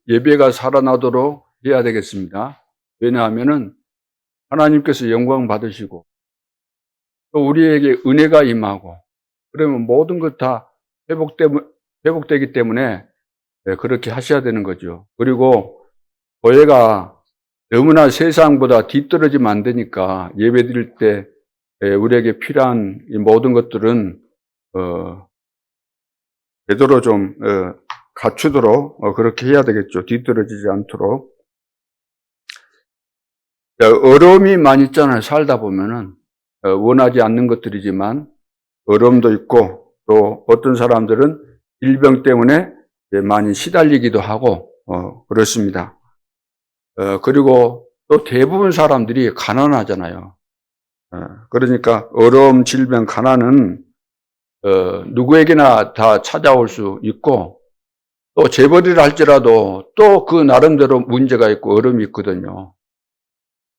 예배가 살아나도록 해야 되겠습니다. 왜냐하면은 하나님께서 영광 받으시고 또 우리에게 은혜가 임하고 그러면 모든 것 다 회복되기 때문에 그렇게 하셔야 되는 거죠. 그리고 교회가 너무나 세상보다 뒤떨어지면 안 되니까 예배 드릴 때 우리에게 필요한 이 모든 것들은 제대로 좀 갖추도록 그렇게 해야 되겠죠. 뒤떨어지지 않도록. 어려움이 많이 있잖아요. 살다 보면은 원하지 않는 것들이지만 어려움도 있고 또 어떤 사람들은 질병 때문에 많이 시달리기도 하고 그렇습니다. 그리고 또 대부분 사람들이 가난하잖아요. 그러니까 어려움, 질병, 가난은 누구에게나 다 찾아올 수 있고 또 재벌이라 할지라도 또 그 나름대로 문제가 있고 어려움이 있거든요.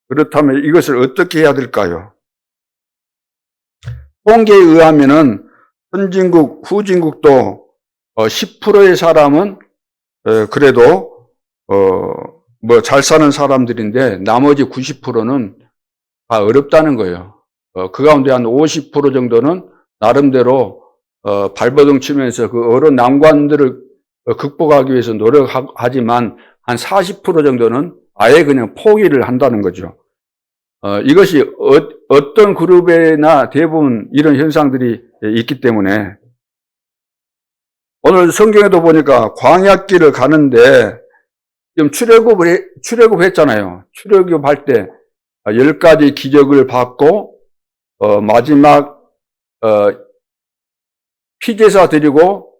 그렇다면 이것을 어떻게 해야 될까요? 통계에 의하면은 선진국, 후진국도 10%의 사람은 그래도 뭐 잘 사는 사람들인데 나머지 90%는 다 어렵다는 거예요. 그 가운데 한 50% 정도는 나름대로 발버둥 치면서 그 어려운 난관들을 극복하기 위해서 노력하지만 한 40% 정도는 아예 그냥 포기를 한다는 거죠. 이것이 어떤 그룹에나 대부분 이런 현상들이 있기 때문에 오늘 성경에도 보니까 광야길을 가는데 지금 출애굽했잖아요. 출애굽할 때 10가지 기적을 받고 마지막 피제사 드리고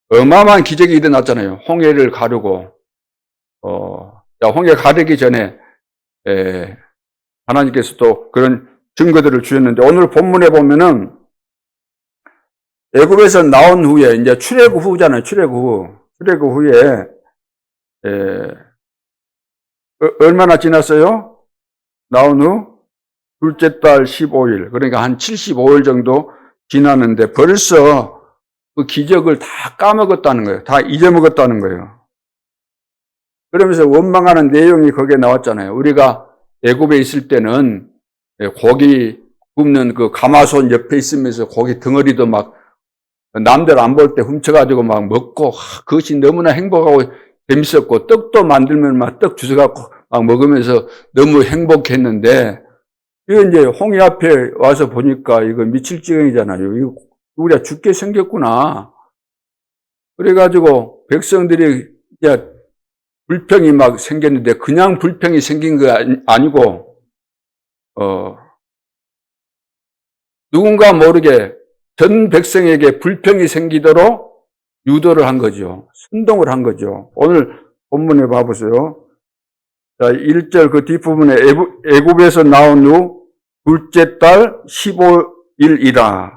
어마어마한 기적이 일어났잖아요. 홍해를 가르고 홍해 가르기 전에 하나님께서 또 그런 증거들을 주셨는데 오늘 본문에 보면은 애굽에서 나온 후에 이제 출애굽 후잖아요. 출애굽 후에 얼마나 지났어요? 나온 후 둘째 달 15일 그러니까 한 75일 정도 지났는데 벌써 그 기적을 다 까먹었다는 거예요. 다 잊어먹었다는 거예요. 그러면서 원망하는 내용이 거기에 나왔잖아요. 우리가 애굽에 있을 때는 고기 굽는 그 가마솥 옆에 있으면서 고기 덩어리도 막 남들 안 볼 때 훔쳐가지고 막 먹고 그것이 너무나 행복하고 재밌었고 떡도 만들면 막 떡 주워갖고 막 먹으면서 너무 행복했는데 이거 이제 홍해 앞에 와서 보니까 이거 미칠 지경이잖아요. 이거 우리가 죽게 생겼구나. 그래가지고 백성들이 이제 불평이 막 생겼는데 그냥 불평이 생긴 거 아니고 누군가 모르게 전 백성에게 불평이 생기도록 유도를 한 거죠. 선동을 한 거죠. 오늘 본문에 봐보세요. 자, 1절 그 뒷부분에 애굽에서 나온 후 둘째 달 15일이라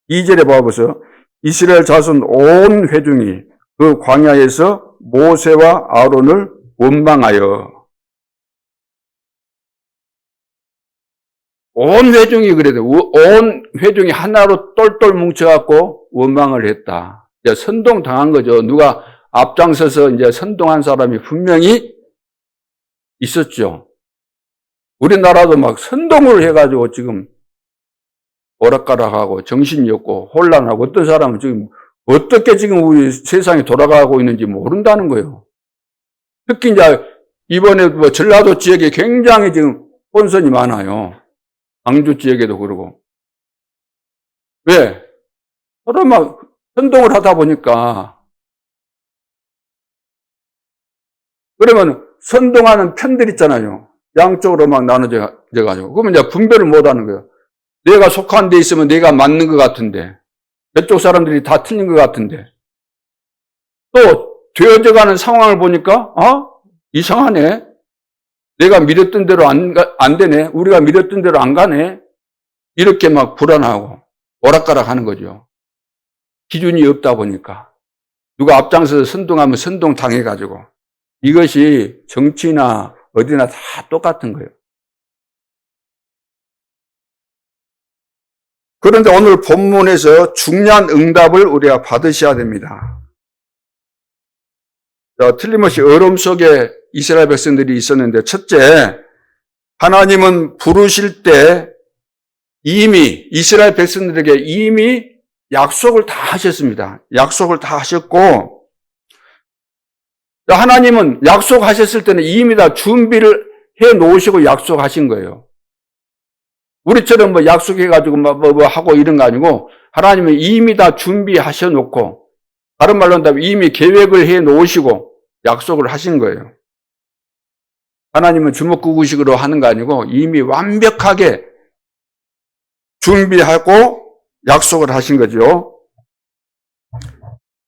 2절에 봐보세요. 이스라엘 자손 온 회중이 그 광야에서 모세와 아론을 원망하여 온 회중이 그래도 온 회중이 하나로 똘똘 뭉쳐갖고 원망을 했다. 이제 선동 당한 거죠. 누가 앞장서서 이제 선동한 사람이 분명히 있었죠. 우리나라도 막 선동을 해가지고 지금 오락가락하고 정신이 없고 혼란하고 어떤 사람은 지금 어떻게 지금 우리 세상이 돌아가고 있는지 모른다는 거예요. 특히 이제 이번에 뭐 전라도 지역에 굉장히 지금 혼선이 많아요. 광주 지역에도 그러고. 왜? 서로 막 선동을 하다 보니까. 그러면 선동하는 편들 있잖아요. 양쪽으로 막 나눠져 가지고. 그러면 이제 분별을 못 하는 거예요. 내가 속한 데 있으면 내가 맞는 것 같은데. 저쪽 사람들이 다 틀린 것 같은데. 또 되어져 가는 상황을 보니까 이상하네. 내가 믿었던 대로 안 되네. 우리가 믿었던 대로 안 가네. 이렇게 막 불안하고 오락가락 하는 거죠. 기준이 없다 보니까. 누가 앞장서서 선동하면 선동 당해가지고. 이것이 정치나 어디나 다 똑같은 거예요. 그런데 오늘 본문에서 중요한 응답을 우리가 받으셔야 됩니다. 자, 틀림없이 어려움 속에 이스라엘 백성들이 있었는데, 첫째, 하나님은 부르실 때 이미 이스라엘 백성들에게 이미 약속을 다 하셨습니다. 약속을 다 하셨고, 하나님은 약속하셨을 때는 이미 다 준비를 해 놓으시고 약속하신 거예요. 우리처럼 뭐 약속해가지고 뭐 하고 이런 거 아니고, 하나님은 이미 다 준비하셔 놓고, 다른 말로 한다면 이미 계획을 해 놓으시고 약속을 하신 거예요. 하나님은 주먹구구식으로 하는 거 아니고 이미 완벽하게 준비하고 약속을 하신 거죠.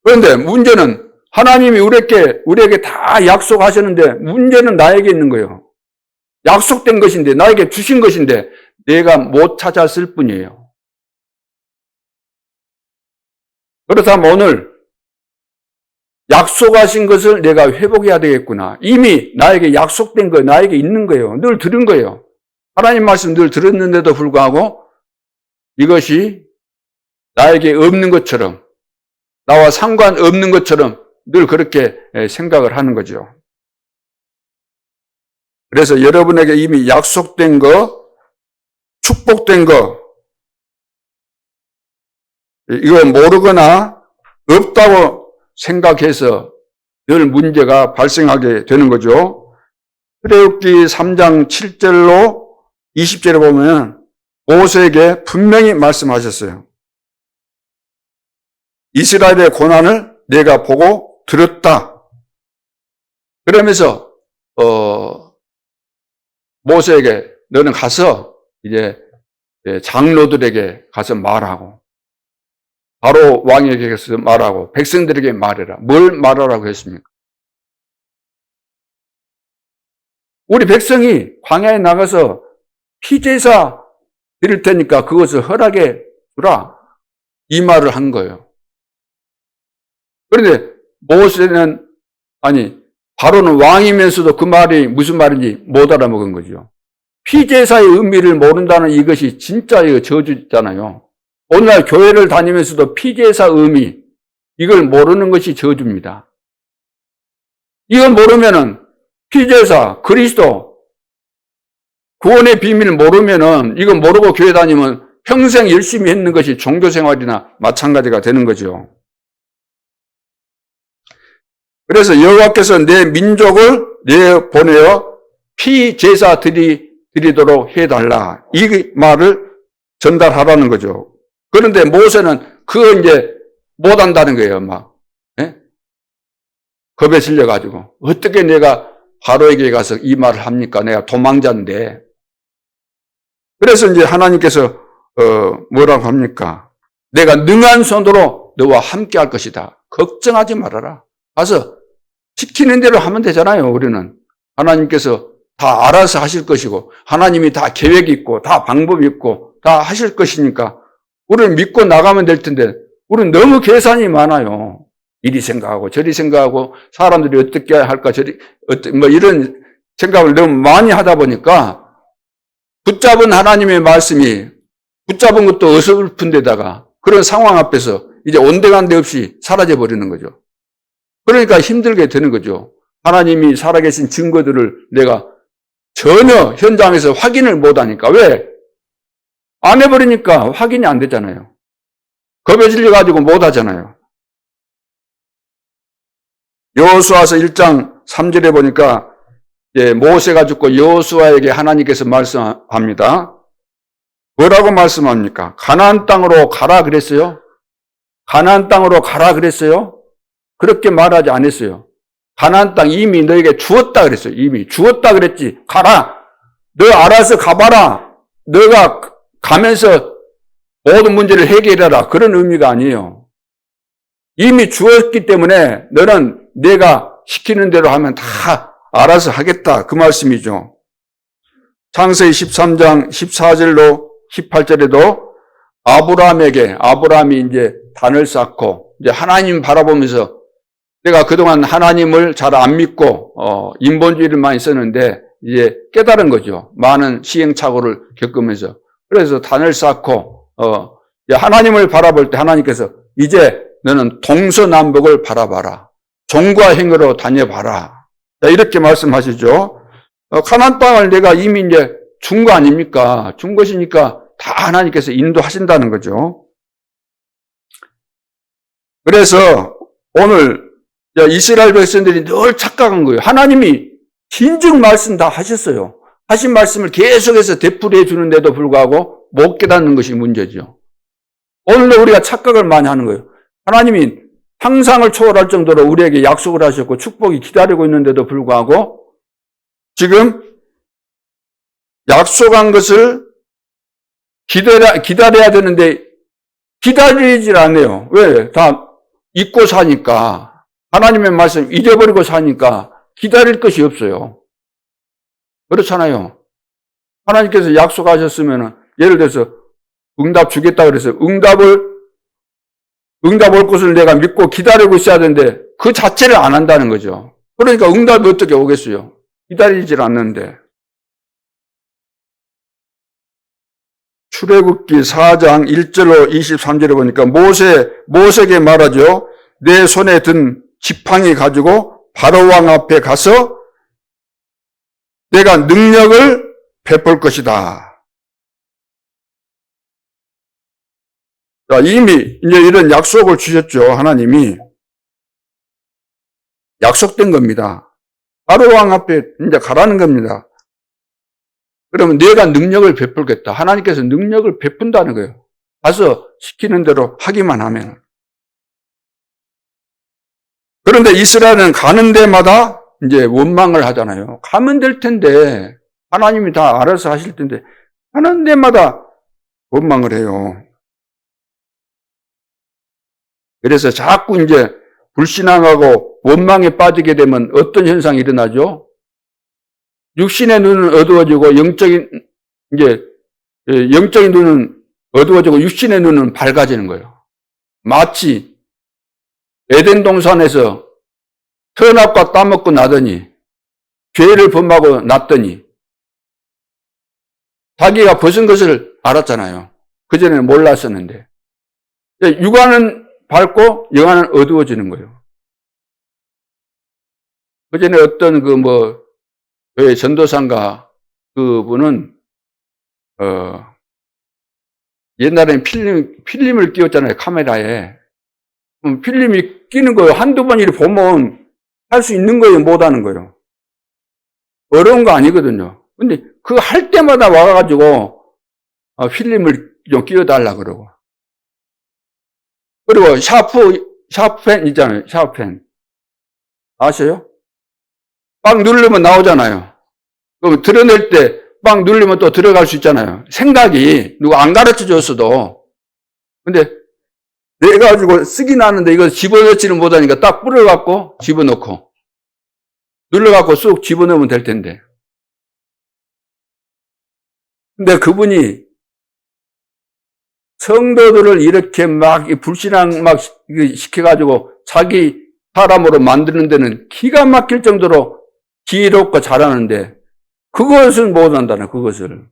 그런데 문제는 하나님이 우리에게 다 약속하셨는데 문제는 나에게 있는 거예요. 약속된 것인데, 나에게 주신 것인데 내가 못 찾았을 뿐이에요. 그렇다면 오늘 약속하신 것을 내가 회복해야 되겠구나. 이미 나에게 약속된 거 나에게 있는 거예요. 늘 들은 거예요. 하나님 말씀 늘 들었는데도 불구하고 이것이 나에게 없는 것처럼, 나와 상관없는 것처럼 늘 그렇게 생각을 하는 거죠. 그래서 여러분에게 이미 약속된 거, 축복된 거, 이거 모르거나 없다고 생각해서 늘 문제가 발생하게 되는 거죠. 출애굽기 3장 7절로 20절에 보면 모세에게 분명히 말씀하셨어요. 이스라엘의 고난을 내가 보고 들었다. 그러면서 모세에게 너는 가서 이제 장로들에게 가서 말하고, 바로 왕에게 가서 말하고, 백성들에게 말해라. 뭘 말하라고 했습니까? 우리 백성이 광야에 나가서 피제사 드릴 테니까 그것을 허락해 주라. 이 말을 한 거예요. 그런데 모세는, 바로는 왕이면서도 그 말이 무슨 말인지 못 알아먹은 거죠. 피제사의 의미를 모른다는 이것이 진짜 저주잖아요. 오늘날 교회를 다니면서도 피제사 의미, 이걸 모르는 것이 저주입니다. 이걸 모르면은 피제사, 그리스도, 구원의 비밀을 모르면은, 이거 모르고 교회 다니면 평생 열심히 했는 것이 종교생활이나 마찬가지가 되는 거죠. 그래서 여호와께서 내 민족을 내보내어 피제사 드리도록 해달라. 이 말을 전달하라는 거죠. 그런데 모세는 그거 이제 못한다는 거예요, 막. 예? 겁에 질려가지고. 어떻게 내가 바로에게 가서 이 말을 합니까? 내가 도망자인데. 그래서 이제 하나님께서, 뭐라고 합니까? 내가 능한 손으로 너와 함께 할 것이다. 걱정하지 말아라. 가서 시키는 대로 하면 되잖아요, 우리는. 하나님께서 다 알아서 하실 것이고, 하나님이 다 계획이 있고, 다 방법이 있고, 다 하실 것이니까, 우리는 믿고 나가면 될 텐데, 우리는 너무 계산이 많아요. 이리 생각하고, 저리 생각하고, 사람들이 어떻게 할까, 이런 생각을 너무 많이 하다 보니까, 붙잡은 하나님의 말씀이, 붙잡은 것도 어설픈 데다가, 그런 상황 앞에서 이제 온데간데 없이 사라져 버리는 거죠. 그러니까 힘들게 되는 거죠. 하나님이 살아계신 증거들을 내가 전혀 현장에서 확인을 못하니까. 왜? 안 해버리니까 확인이 안 되잖아요. 겁에 질려가지고 못하잖아요. 여호수아서 1장 3절에 보니까 모세가 죽고 여호수아에게 하나님께서 말씀합니다. 뭐라고 말씀합니까? 가나안 땅으로 가라 그랬어요? 가나안 땅으로 가라 그랬어요? 그렇게 말하지 않았어요. 가나안 땅 이미 너에게 주었다 그랬어요. 이미 주었다 그랬지. 가라. 너 알아서 가봐라. 너가 가면서 모든 문제를 해결해라. 그런 의미가 아니에요. 이미 주었기 때문에 너는 내가 시키는 대로 하면 다 알아서 하겠다. 그 말씀이죠. 창세기 13장 14절로 18절에도 아브라함이 이제 단을 쌓고 이제 하나님 바라보면서, 내가 그동안 하나님을 잘 안 믿고 인본주의를 많이 썼는데 이제 깨달은 거죠. 많은 시행착오를 겪으면서. 그래서 단을 쌓고 하나님을 바라볼 때 하나님께서 이제 너는 동서남북을 바라봐라. 종과 행위로 다녀봐라. 자, 이렇게 말씀하시죠. 가나안 땅을 내가 이미 이제 준 거 아닙니까? 준 것이니까 다 하나님께서 인도하신다는 거죠. 그래서 오늘 이스라엘 백성들이 늘 착각한 거예요. 하나님이 진즉 말씀 다 하셨어요. 하신 말씀을 계속해서 되풀이해 주는데도 불구하고 못 깨닫는 것이 문제죠. 오늘도 우리가 착각을 많이 하는 거예요. 하나님이 상상을 초월할 정도로 우리에게 약속을 하셨고 축복이 기다리고 있는데도 불구하고 지금 약속한 것을 기다려야 되는데 기다리질 않아요. 왜? 다 잊고 사니까. 하나님의 말씀 잊어버리고 사니까 기다릴 것이 없어요. 그렇잖아요. 하나님께서 약속하셨으면 예를 들어서 응답 주겠다 그래서 응답 올 것을 내가 믿고 기다리고 있어야 되는데 그 자체를 안 한다는 거죠. 그러니까 응답이 어떻게 오겠어요? 기다리질 않는데. 출애굽기 4장 1절로 23절에 보니까 모세에게 말하죠. 내 손에 든 지팡이 가지고 바로왕 앞에 가서 내가 능력을 베풀 것이다. 자, 이미 이제 이런 약속을 주셨죠. 하나님이. 약속된 겁니다. 바로왕 앞에 이제 가라는 겁니다. 그러면 내가 능력을 베풀겠다. 하나님께서 능력을 베푼다는 거예요. 가서 시키는 대로 하기만 하면. 그런데 이스라엘은 가는 데마다 이제 원망을 하잖아요. 가면 될 텐데, 하나님이 다 알아서 하실 텐데, 가는 데마다 원망을 해요. 그래서 자꾸 이제 불신앙하고 원망에 빠지게 되면 어떤 현상이 일어나죠? 육신의 눈은 어두워지고 영적인 눈은 어두워지고 육신의 눈은 밝아지는 거예요. 마치 에덴 동산에서 선악과 따먹고 나더니 죄를 범하고 났더니 자기가 벗은 것을 알았잖아요. 그전에는 몰랐었는데 육안은 밝고 영안은 어두워지는 거예요. 그전에 어떤 왜 전도사인가 그분은 옛날에는 필름을 끼웠잖아요. 카메라에. 필름이 끼는 거예요. 한두 번 이렇게 보면 할 수 있는 거예요. 못 하는 거예요. 어려운 거 아니거든요. 근데 그 할 때마다 와가지고 필름을 좀 끼워달라 그러고. 그리고 샤프펜 있잖아요. 샤프펜. 아세요? 빵 누르면 나오잖아요. 그럼 드러낼 때 빵 누르면 또 들어갈 수 있잖아요. 생각이 누가 안 가르쳐 줬어도. 근데 내가 가지고 쓰긴 하는데 이거 집어넣지는 못하니까 딱 뿌려갖고 집어넣고 눌러갖고 쑥 집어넣으면 될 텐데. 근데 그분이 성도들을 이렇게 막 불신앙 막 시켜가지고 자기 사람으로 만드는 데는 기가 막힐 정도로 지혜롭고 잘하는데 그것을 못한다는 그것을.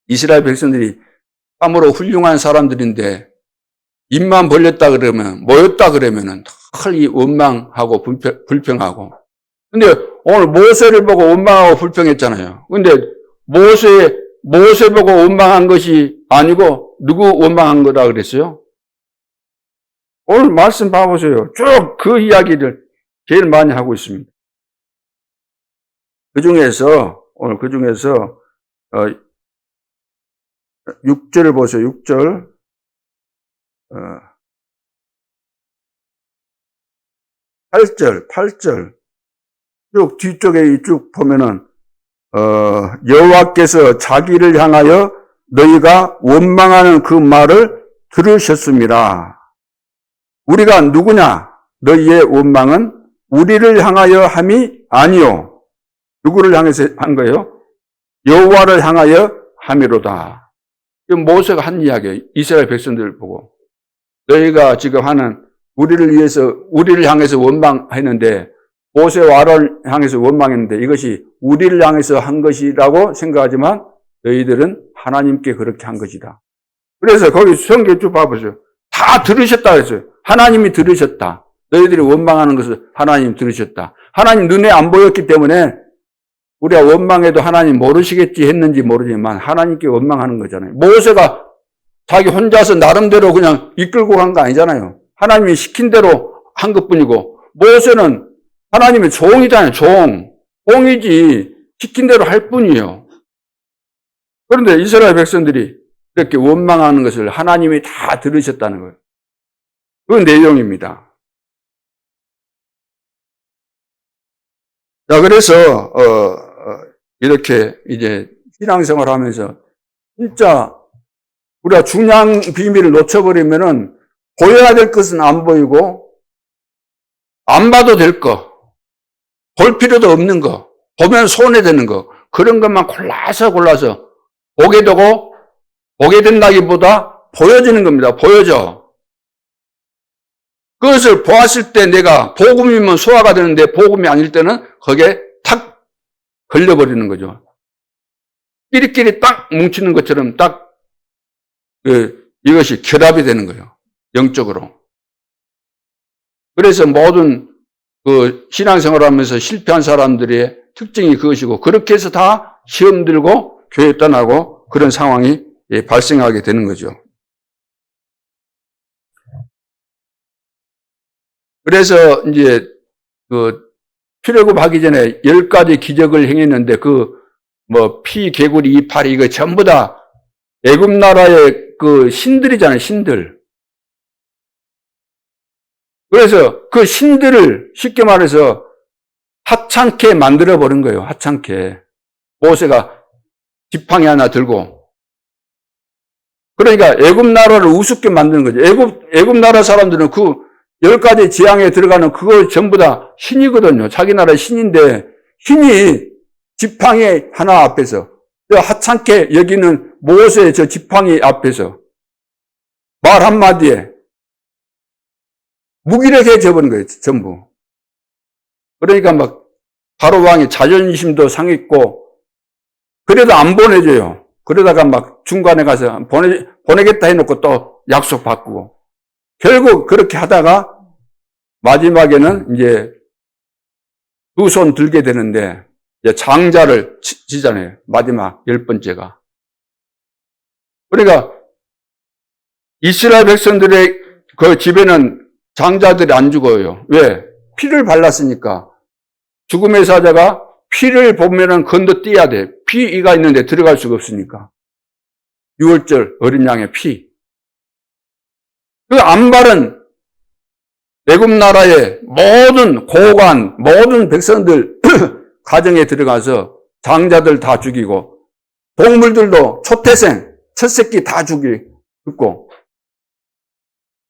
이스라엘 백성들이 참으로 훌륭한 사람들인데 입만 벌렸다 그러면 모였다 그러면은 털이 원망하고 불평하고. 근데 오늘 모세를 보고 원망하고 불평했잖아요. 근데 모세 보고 원망한 것이 아니고 누구 원망한 거다 그랬어요? 오늘 말씀 봐보세요. 쭉 그 이야기를 제일 많이 하고 있습니다. 오늘 그 중에서 6절을 보세요. 6절. 8절. 쭉 뒤쪽에 쭉 보면은 여호와께서 자기를 향하여 너희가 원망하는 그 말을 들으셨습니다. 우리가 누구냐? 너희의 원망은 우리를 향하여 함이 아니요. 누구를 향해서 한 거예요? 여호와를 향하여 함이로다. 모세가 한 이야기예요. 이스라엘 백성들을 보고. 너희가 지금 하는 우리를 향해서 원망했는데 모세와 아론을 향해서 원망했는데 이것이 우리를 향해서 한 것이라고 생각하지만 너희들은 하나님께 그렇게 한 것이다. 그래서 거기 성경 쭉 봐보세요. 다 들으셨다 그랬어요. 하나님이 들으셨다. 너희들이 원망하는 것을 하나님 들으셨다. 하나님 눈에 안 보였기 때문에 우리가 원망해도 하나님 모르시겠지 했는지 모르지만 하나님께 원망하는 거잖아요. 모세가 자기 혼자서 나름대로 그냥 이끌고 간 거 아니잖아요. 하나님이 시킨 대로 한 것뿐이고 모세는 하나님의 종이잖아요. 종이지 시킨 대로 할 뿐이에요. 그런데 이스라엘 백성들이 이렇게 원망하는 것을 하나님이 다 들으셨다는 거예요. 그 내용입니다. 자, 그래서 이렇게 이제 신앙생활 하면서 진짜 우리가 중요한 비밀을 놓쳐버리면은 보여야 될 것은 안 보이고 안 봐도 될 거, 볼 필요도 없는 거, 보면 손해되는 거, 그런 것만 골라서 보게 되고 보게 된다기보다 보여지는 겁니다. 보여져. 그것을 보았을 때 내가 복음이면 소화가 되는데 복음이 아닐 때는 거기에 탁 걸려버리는 거죠. 끼리끼리 딱 뭉치는 것처럼 딱 이것이 결합이 되는 거예요. 영적으로. 그래서 모든 신앙생활을 하면서 실패한 사람들의 특징이 그것이고 그렇게 해서 다 시험 들고 교회 떠나고 그런 상황이 발생하게 되는 거죠. 그래서 이제 출애굽하기 전에 10가지 기적을 행했는데 피, 개구리, 이파리 이거 전부 다 애굽 나라의 신들이잖아요, 신들. 그래서 그 신들을 쉽게 말해서 하찮게 만들어 버린 거예요. 하찮게. 모세가 지팡이 하나 들고. 그러니까 애굽 나라를 우습게 만드는 거죠. 애굽 나라 사람들은 10가지 재앙에 들어가는 그거 전부 다 신이거든요. 자기 나라 신인데 신이 지팡이 하나 앞에서 하찮게 여기는 모세의 저 지팡이 앞에서 말 한마디에 무기력해져 버린 거예요. 전부. 그러니까 바로 왕이 자존심도 상했고 그래도 안 보내줘요. 그러다가 중간에 가서 보내겠다 해놓고 또 약속 바꾸고 결국 그렇게 하다가 마지막에는 이제 두 손 들게 되는데 이제 장자를 지잖아요. 마지막 10번째가. 그러니까 이스라엘 백성들의 그 집에는 장자들이 안 죽어요. 왜? 피를 발랐으니까. 죽음의 사자가 피를 보면은 건너뛰어야 돼. 피가 있는데 들어갈 수가 없으니까. 6월절 어린 양의 피. 그 안 바른 애굽 나라의 모든 고관, 모든 백성들 가정에 들어가서 장자들 다 죽이고 동물들도 초태생, 첫 새끼 다 죽고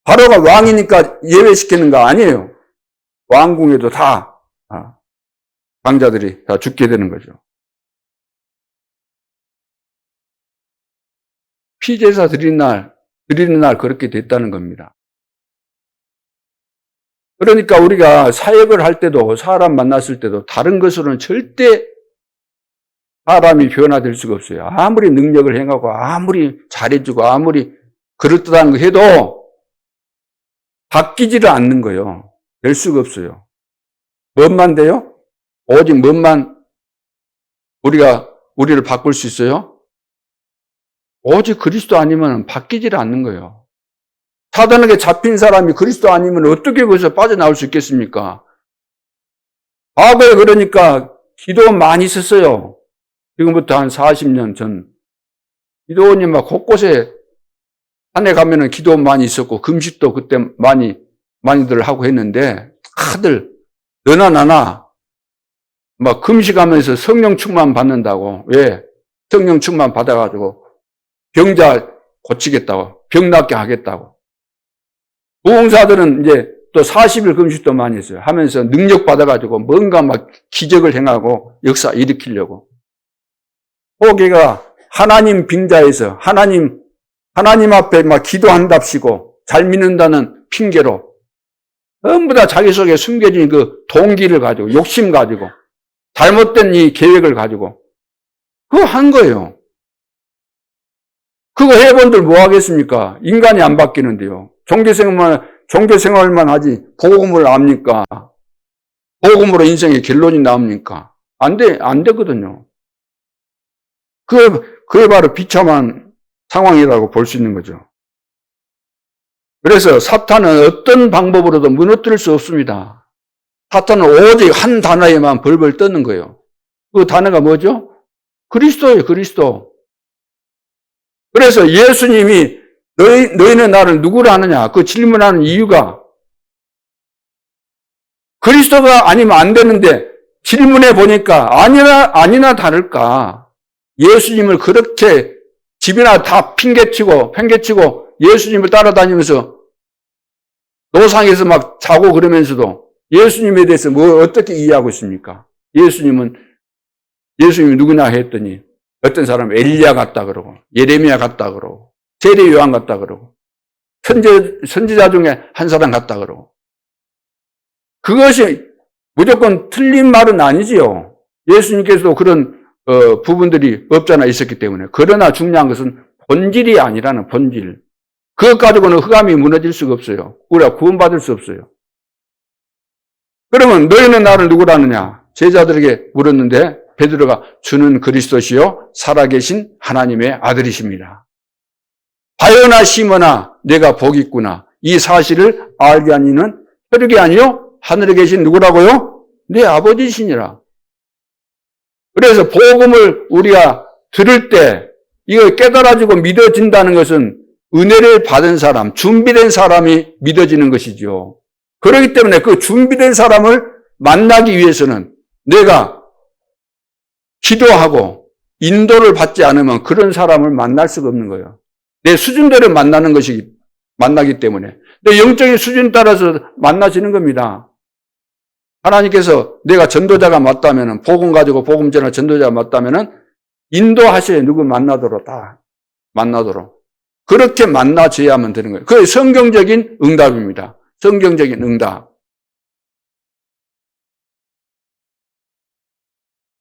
바로가 왕이니까 예외시키는 거 아니에요. 왕궁에도 다 장자들이 다 죽게 되는 거죠. 피제사 드리는 날 그렇게 됐다는 겁니다. 그러니까 우리가 사역을 할 때도 사람 만났을 때도 다른 것으로는 절대 사람이 변화될 수가 없어요. 아무리 능력을 행하고 아무리 잘해주고 아무리 그럴듯한 거 해도 바뀌지를 않는 거예요. 될 수가 없어요. 뭔만 돼요? 오직 뭔만 우리를 바꿀 수 있어요? 오직 그리스도 아니면 바뀌지를 않는 거예요. 사단에게 잡힌 사람이 그리스도 아니면 어떻게 거기서 빠져나올 수 있겠습니까? 과거에 그러니까 기도 많이 썼어요. 지금부터 한 40년 전. 기도원이 곳곳에 산에 가면은 기도 많이 있었고, 금식도 그때 많이들 하고 했는데, 다들, 너나 나나, 금식하면서 성령 충만 받는다고. 왜? 성령 충만 받아가지고, 병자 고치겠다고, 병 낫게 하겠다고. 부흥사들은 이제 또 40일 금식도 많이 했어요. 하면서 능력 받아가지고 뭔가 기적을 행하고 역사 일으키려고. 호계가 하나님 빙자에서 하나님 앞에 기도한답시고 잘 믿는다는 핑계로 전부 다 자기 속에 숨겨진 그 동기를 가지고 욕심 가지고 잘못된 이 계획을 가지고 그거 한 거예요. 그거 해본들 뭐 하겠습니까? 인간이 안 바뀌는데요. 종교 생활만 하지 복음을 압니까? 복음으로 인생의 결론이 나옵니까? 안 되거든요. 그게 바로 비참한 상황이라고 볼 수 있는 거죠. 그래서 사탄은 어떤 방법으로도 무너뜨릴 수 없습니다. 사탄은 오직 한 단어에만 벌벌 떠는 거예요. 그 단어가 뭐죠? 그리스도예요, 그리스도. 그래서 예수님이 너희는 나를 누구라 하느냐? 그 질문하는 이유가 그리스도가 아니면 안 되는데 질문해 보니까 아니나 다를까. 예수님을 그렇게 집이나 다 팽개치고 예수님을 따라다니면서 노상에서 막 자고 그러면서도 예수님에 대해서 어떻게 이해하고 있습니까? 예수님이 누구냐 했더니 어떤 사람은 엘리야 같다 그러고 예레미야 같다 그러고 세례 요한 같다 그러고 선지자 중에 한 사람 같다 그러고 그것이 무조건 틀린 말은 아니지요. 예수님께서도 그런 부분들이 없잖아 있었기 때문에. 그러나 중요한 것은 본질이 아니라는 본질. 그것 가지고는 흑암이 무너질 수가 없어요. 우리가 구원받을 수 없어요. 그러면 너희는 나를 누구라느냐? 제자들에게 물었는데 베드로가 주는 그리스도시요 살아계신 하나님의 아들이십니다. 바요나 시모나 내가 복이 있구나. 이 사실을 알게 한 이는 혈육이 아니요 하늘에 계신 누구라고요? 내 아버지시니라. 그래서 복음을 우리가 들을 때 이거 깨달아지고 믿어진다는 것은 은혜를 받은 사람, 준비된 사람이 믿어지는 것이죠. 그렇기 때문에 그 준비된 사람을 만나기 위해서는 내가 기도하고 인도를 받지 않으면 그런 사람을 만날 수가 없는 거예요. 내 수준대로 만나기 때문에. 내 영적인 수준 따라서 만나지는 겁니다. 하나님께서 내가 전도자가 맞다면은, 복음 가지고 복음 전할 전도자가 맞다면은, 인도하셔야 누구 만나도록 다 만나도록. 그렇게 만나줘야만 되는 거예요. 그게 성경적인 응답입니다. 성경적인 응답.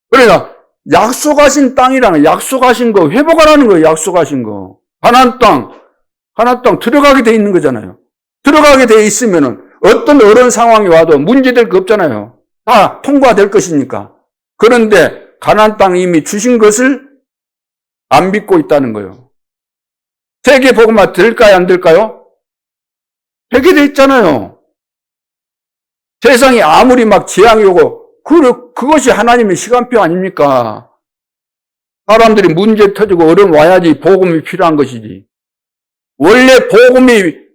그러니까, 약속하신 땅이라는, 약속하신 거, 회복하라는 거예요, 약속하신 거. 가나안 땅 들어가게 돼 있는 거잖아요. 들어가게 돼 있으면은 어떤 어려운 상황이 와도 문제될 거 없잖아요. 다 통과될 것이니까. 그런데 가나안 땅 이미 주신 것을 안 믿고 있다는 거예요. 세계 복음화 될까요, 안 될까요? 되게 돼 있잖아요. 세상이 아무리 막 재앙이 오고 그것이 하나님의 시간표 아닙니까? 사람들이 문제 터지고 어려움 와야지 복음이 필요한 것이지. 원래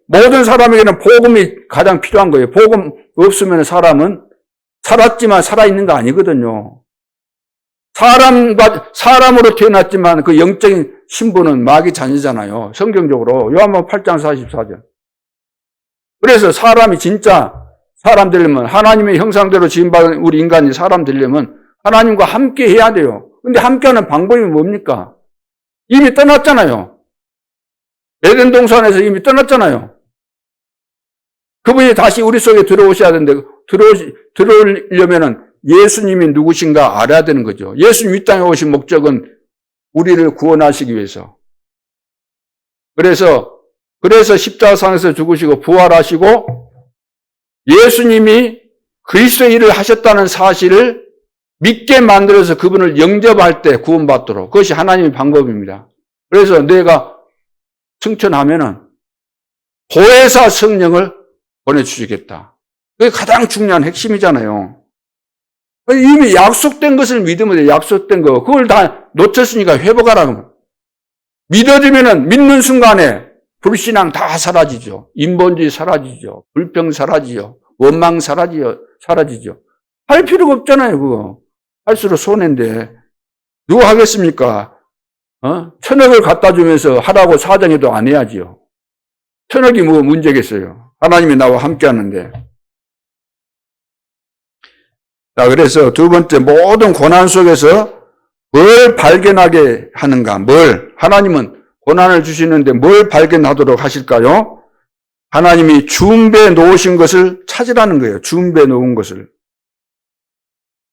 모든 사람에게는 복음이 가장 필요한 거예요. 복음 없으면 사람은 살았지만 살아있는 거 아니거든요. 사람으로 태어났지만 그 영적인 신분은 마귀 자녀잖아요. 성경적으로. 요한복음 8장 44절. 그래서 사람이 진짜 사람 되려면, 하나님의 형상대로 지음받은 우리 인간이 사람 되려면 하나님과 함께 해야 돼요. 근데 함께하는 방법이 뭡니까? 이미 떠났잖아요. 에덴 동산에서 이미 떠났잖아요. 그분이 다시 우리 속에 들어오셔야 되는데, 들어오려면은 예수님이 누구신가 알아야 되는 거죠. 예수님 이 땅에 오신 목적은 우리를 구원하시기 위해서. 그래서 십자가상에서 죽으시고 부활하시고 예수님이 그리스도의 일을 하셨다는 사실을 믿게 만들어서 그분을 영접할 때 구원받도록. 그것이 하나님의 방법입니다. 그래서 내가 승천하면은 보혜사 성령을 보내주시겠다. 그게 가장 중요한 핵심이잖아요. 이미 약속된 것을 믿으면 돼요. 약속된 거. 그걸 다 놓쳤으니까 회복하라고. 믿어지면은 믿는 순간에 불신앙 다 사라지죠. 인본주의 사라지죠. 불평 사라지죠. 원망 사라지죠. 할 필요가 없잖아요, 그거. 할수록 손해인데. 누가 하겠습니까? 천억을 갖다 주면서 하라고 사정해도 안 해야지요. 천억이 뭐 문제겠어요. 하나님이 나와 함께 하는데. 자, 그래서 두 번째, 모든 고난 속에서 뭘 발견하게 하는가? 하나님은 고난을 주시는데 뭘 발견하도록 하실까요? 하나님이 준비해 놓으신 것을 찾으라는 거예요. 준비해 놓은 것을.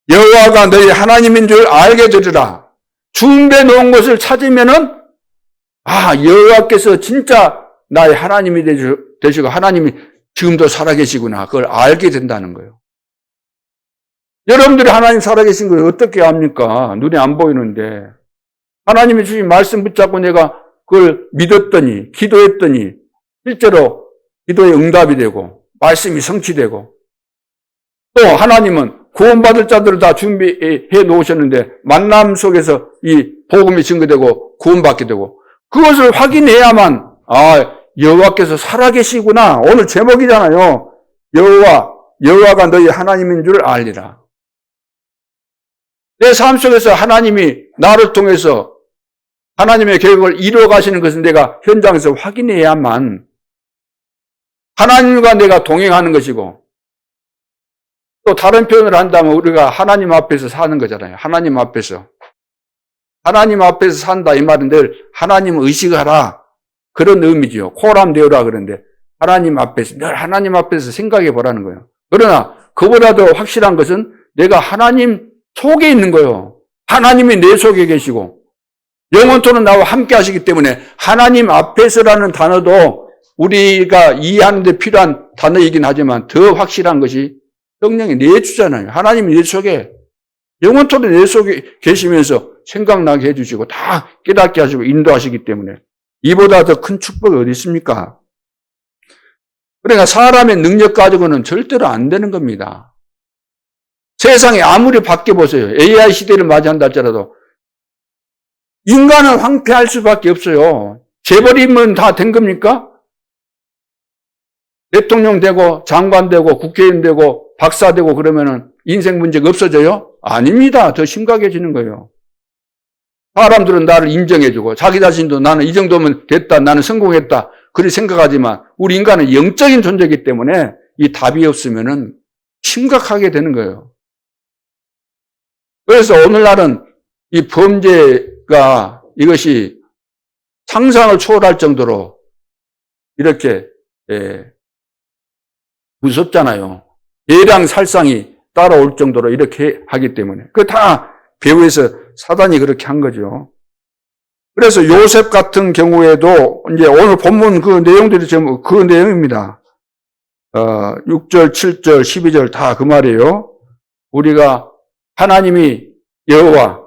여호와가 너희 하나님인 줄 알게 되리라. 준비해 놓은 것을 찾으면은, 여호와께서 진짜 나의 하나님이 되시고, 하나님이 지금도 살아계시구나. 그걸 알게 된다는 거예요. 여러분들이 하나님 살아계신 걸 어떻게 압니까? 눈에 안 보이는데. 하나님이 주신 말씀 붙잡고 내가 그걸 믿었더니, 기도했더니, 실제로 기도의 응답이 되고, 말씀이 성취되고, 또 하나님은 구원받을 자들을 다 준비해 놓으셨는데, 만남 속에서 이 복음이 증거되고, 구원받게 되고, 그것을 확인해야만, 여호와께서 살아계시구나. 오늘 제목이잖아요. 여호와가 너희 하나님인 줄 알리라. 내 삶 속에서 하나님이 나를 통해서 하나님의 계획을 이루어 가시는 것은 내가 현장에서 확인해야만 하나님과 내가 동행하는 것이고, 또 다른 표현을 한다면 우리가 하나님 앞에서 사는 거잖아요. 하나님 앞에서 산다 이 말은 늘 하나님 의식하라 그런 의미지요. 코람데오라 그러는데 하나님 앞에서 늘 하나님 앞에서 생각해 보라는 거예요. 그러나 그보다도 확실한 것은 내가 하나님 속에 있는 거예요. 하나님이 내 속에 계시고 영원토록 나와 함께 하시기 때문에 하나님 앞에서라는 단어도 우리가 이해하는 데 필요한 단어이긴 하지만 더 확실한 것이 성령이 내주잖아요. 하나님이 내 속에 영원토록 내 속에 계시면서 생각나게 해주시고 다 깨닫게 하시고 인도하시기 때문에 이보다 더 큰 축복이 어디 있습니까? 그러니까 사람의 능력 가지고는 절대로 안 되는 겁니다. 세상에 아무리 바뀌어보세요. AI 시대를 맞이한다 할지라도 인간은 황폐할 수밖에 없어요. 재벌이면 다 된 겁니까? 대통령 되고 장관 되고 국회의원 되고 박사 되고 그러면은 인생 문제가 없어져요? 아닙니다. 더 심각해지는 거예요. 사람들은 나를 인정해주고 자기 자신도 나는 이 정도면 됐다. 나는 성공했다. 그리 생각하지만 우리 인간은 영적인 존재이기 때문에 이 답이 없으면은 심각하게 되는 거예요. 그래서 오늘날은 이 범죄가 이것이 상상을 초월할 정도로 이렇게 무섭잖아요. 대량 살상이 따라올 정도로 이렇게 하기 때문에 그 다 배후에서 사단이 그렇게 한 거죠. 그래서 요셉 같은 경우에도 이제 오늘 본문 그 내용들이 지금 그 내용입니다. 6절, 7절, 12절 다 그 말이에요. 우리가 하나님이 여호와,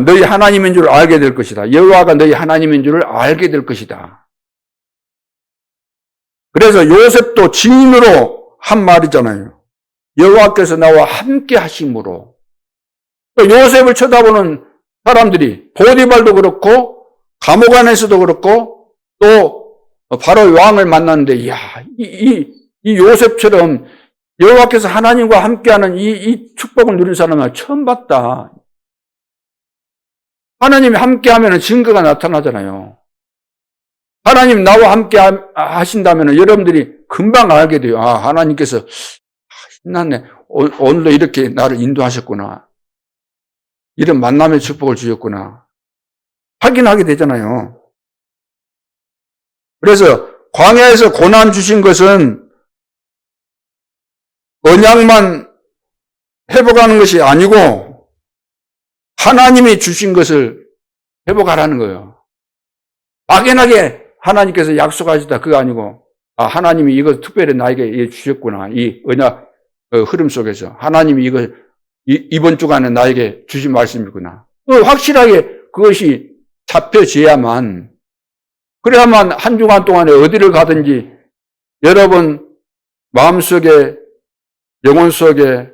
너희 하나님인 줄 알게 될 것이다. 여호와가 너희 하나님인 줄 알게 될 것이다. 그래서 요셉도 증인으로 한 말이잖아요. 여호와께서 나와 함께 하심으로. 요셉을 쳐다보는 사람들이 보디발도 그렇고 감옥 안에서도 그렇고 또 바로 왕을 만났는데 이야 이 요셉처럼 여호와께서 하나님과 함께하는 이 축복을 누린 사람은 처음 봤다. 하나님이 함께하면 증거가 나타나잖아요. 하나님 나와 함께 하신다면 여러분들이 금방 알게 돼요. 하나님께서 신났네. 오늘도 이렇게 나를 인도하셨구나. 이런 만남의 축복을 주셨구나. 확인하게 되잖아요. 그래서 광야에서 고난 주신 것은 언약만 회복하는 것이 아니고 하나님이 주신 것을 회복하라는 거예요. 막연하게 하나님께서 약속하시다 그거 아니고 하나님이 이거 특별히 나에게 주셨구나. 이 언약 흐름 속에서 하나님이 이번 주간에 나에게 주신 말씀이구나. 확실하게 그것이 잡혀져야만 그래야만 한 주간 동안에 어디를 가든지 여러분 마음속에 영혼 속에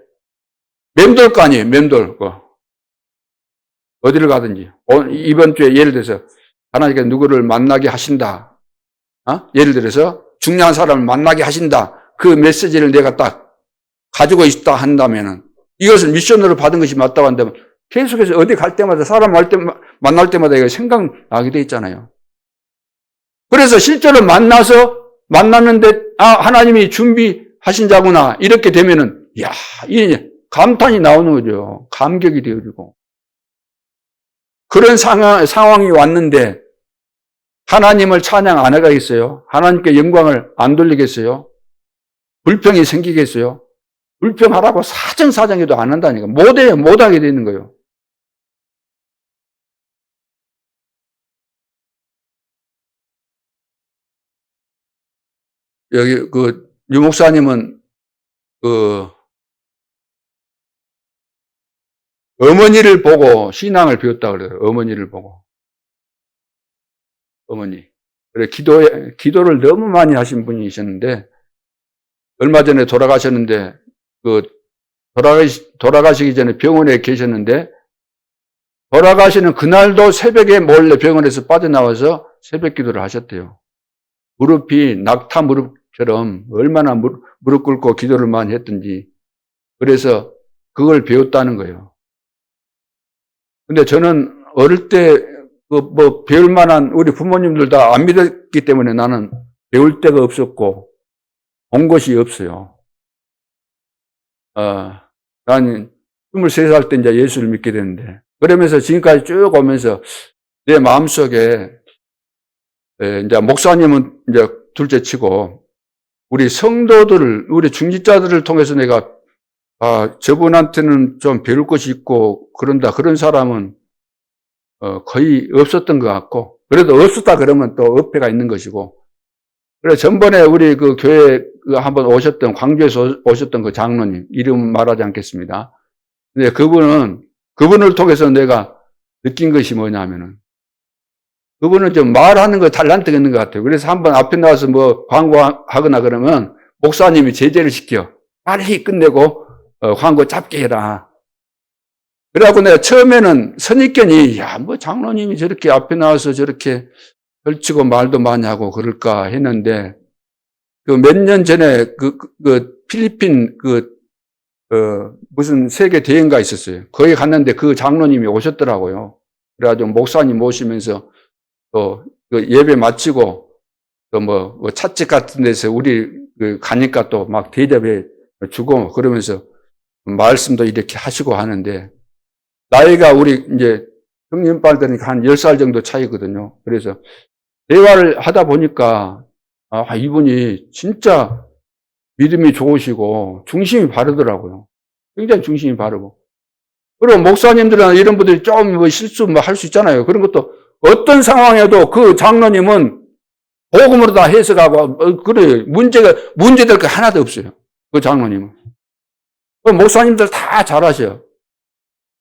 맴돌 거 아니에요. 맴돌 거. 어디를 가든지 이번 주에 예를 들어서 하나님께서 누구를 만나게 하신다. 예를 들어서 중요한 사람을 만나게 하신다. 그 메시지를 내가 딱 가지고 있다 한다면은 이것을 미션으로 받은 것이 맞다고 한다면 계속해서 어디 갈 때마다 사람 만날 때마다 이거 생각나게 돼 있잖아요. 그래서 실제로 만났는데 하나님이 준비하신 자구나 이렇게 되면은 이 감탄이 나오는 거죠. 감격이 되어지고 그런 상황이 왔는데 하나님을 찬양 안 해가겠어요? 하나님께 영광을 안 돌리겠어요? 불평이 생기겠어요? 불평하라고 사정사정해도 안 한다니까. 못하게 되는 거예요. 여기 유 목사님은 그 어머니를 보고 신앙을 배웠다 그래요. 어머니를 보고. 어머니. 그래, 기도를 너무 많이 하신 분이셨는데, 얼마 전에 돌아가셨는데, 돌아가시기 전에 병원에 계셨는데, 돌아가시는 그날도 새벽에 몰래 병원에서 빠져나와서 새벽 기도를 하셨대요. 무릎이 낙타 무릎처럼 얼마나 무릎 꿇고 기도를 많이 했던지. 그래서 그걸 배웠다는 거예요. 근데 저는 어릴 때 배울 만한 우리 부모님들 다 안 믿었기 때문에 나는 배울 데가 없었고 온 것이 없어요. 난 23살 때 이제 예수를 믿게 됐는데 그러면서 지금까지 쭉 오면서 내 마음속에 이제 목사님은 이제 둘째 치고 우리 성도들을 우리 중직자들을 통해서 내가 저분한테는 좀 배울 것이 있고 그런다. 그런 사람은 거의 없었던 것 같고 그래도 없었다 그러면 또 어폐가 있는 것이고 그래서 전번에 우리 그 교회 한번 오셨던 광주에서 오셨던 그 장로님 이름 말하지 않겠습니다. 근데 그분을 통해서 내가 느낀 것이 뭐냐면은 그분은 좀 말하는 거 달란트가 있는 것 같아요. 그래서 한번 앞에 나와서 뭐 광고하거나 그러면 목사님이 제재를 시켜 빨리 끝내고 광고 짧게 해라. 그래갖고 내가 처음에는 선입견이, 뭐 장로님이 저렇게 앞에 나와서 저렇게 펼치고 말도 많이 하고 그럴까 했는데, 몇 년 전에 필리핀 무슨 세계 대회인가 있었어요. 거기 갔는데 그 장로님이 오셨더라고요. 그래가지고 목사님 모시면서 또 예배 마치고 또 뭐 찻집 같은 데서 우리 가니까 또 막 대접해 주고 그러면서 말씀도 이렇게 하시고 하는데, 나이가 우리 이제 형님빨 되니까 한 10살 정도 차이거든요. 그래서 대화를 하다 보니까 이분이 진짜 믿음이 좋으시고 중심이 바르더라고요. 굉장히 중심이 바르고. 그리고 목사님들은 이런 분들이 좀 실수 할 수 있잖아요. 그런 것도 어떤 상황에도 그 장로님은 복음으로 다 해석하고 그래 문제될 게 하나도 없어요. 그 장로님은. 그 목사님들 다 잘하셔요.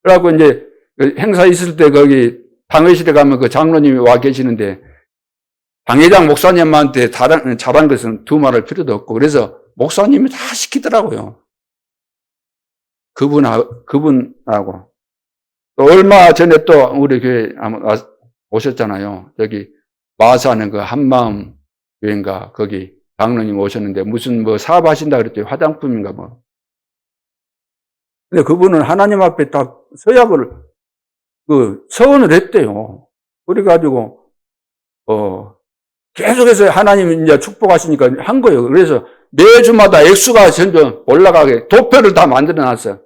그래갖고 이제 행사 있을 때 거기 당회실에 가면 그 장로님이 와 계시는데 당회장 목사님한테 잘한 것은 두말할 필요도 없고 그래서 목사님이 다 시키더라고요. 그분하고. 또 얼마 전에 또 우리 교회 오셨잖아요. 여기 마사는 그 한마음 교회인가 거기 장로님 오셨는데 무슨 뭐 사업하신다 그랬죠. 화장품인가 뭐. 근데 그분은 하나님 앞에 다 서약을 서원을 했대요. 그래가지고 계속해서 하나님이 이제 축복하시니까 한 거예요. 그래서 매주마다 액수가 점점 올라가게 도표를 다 만들어 놨어요.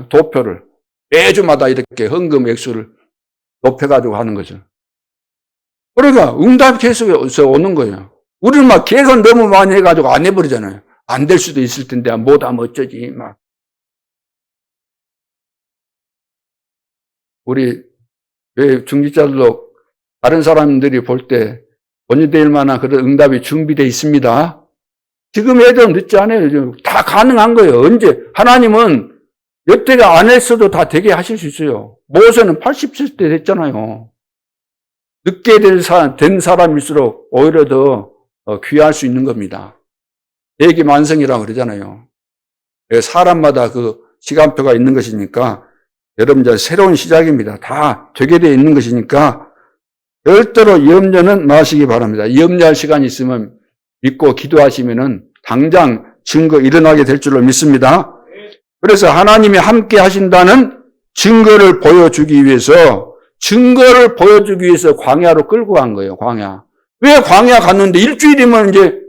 도표를 매주마다 이렇게 헌금 액수를 높여가지고 하는 거죠. 그러니까 응답이 계속해서 오는 거예요. 우리는 막 계속 너무 많이 해가지고 안 해버리잖아요. 안 될 수도 있을 텐데 뭐하면 어쩌지 막. 우리 중직자들도 다른 사람들이 볼 때 본인될 만한 그런 응답이 준비되어 있습니다. 지금 해도 늦지 않아요. 다 가능한 거예요. 언제 하나님은 여태가 안 했어도 다 되게 하실 수 있어요. 모세는 87세 됐잖아요. 늦게 된 사람일수록 오히려 더 귀할 수 있는 겁니다. 대기만성이라고 그러잖아요. 사람마다 그 시간표가 있는 것이니까 여러분 이제 새로운 시작입니다. 다 되게 되어 있는 것이니까 절대로 염려는 마시기 바랍니다. 염려할 시간이 있으면 믿고 기도하시면은 당장 증거 일어나게 될 줄로 믿습니다. 그래서 하나님이 함께 하신다는 증거를 보여주기 위해서 광야로 끌고 간 거예요. 광야. 왜 광야 갔는데 일주일이면 이제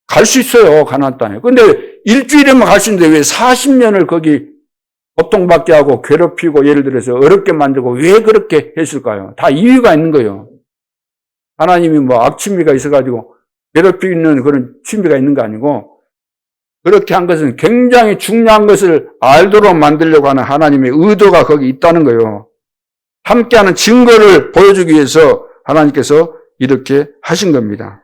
갈 수 있어요. 가나안 땅에. 근데 일주일에만 갈 수 있는데 왜 40년을 거기 고통받게 하고 괴롭히고 예를 들어서 어렵게 만들고 왜 그렇게 했을까요? 다 이유가 있는 거예요. 하나님이 악취미가 있어가지고 괴롭히는 그런 취미가 있는 거 아니고 그렇게 한 것은 굉장히 중요한 것을 알도록 만들려고 하는 하나님의 의도가 거기 있다는 거예요. 함께하는 증거를 보여주기 위해서 하나님께서 이렇게 하신 겁니다.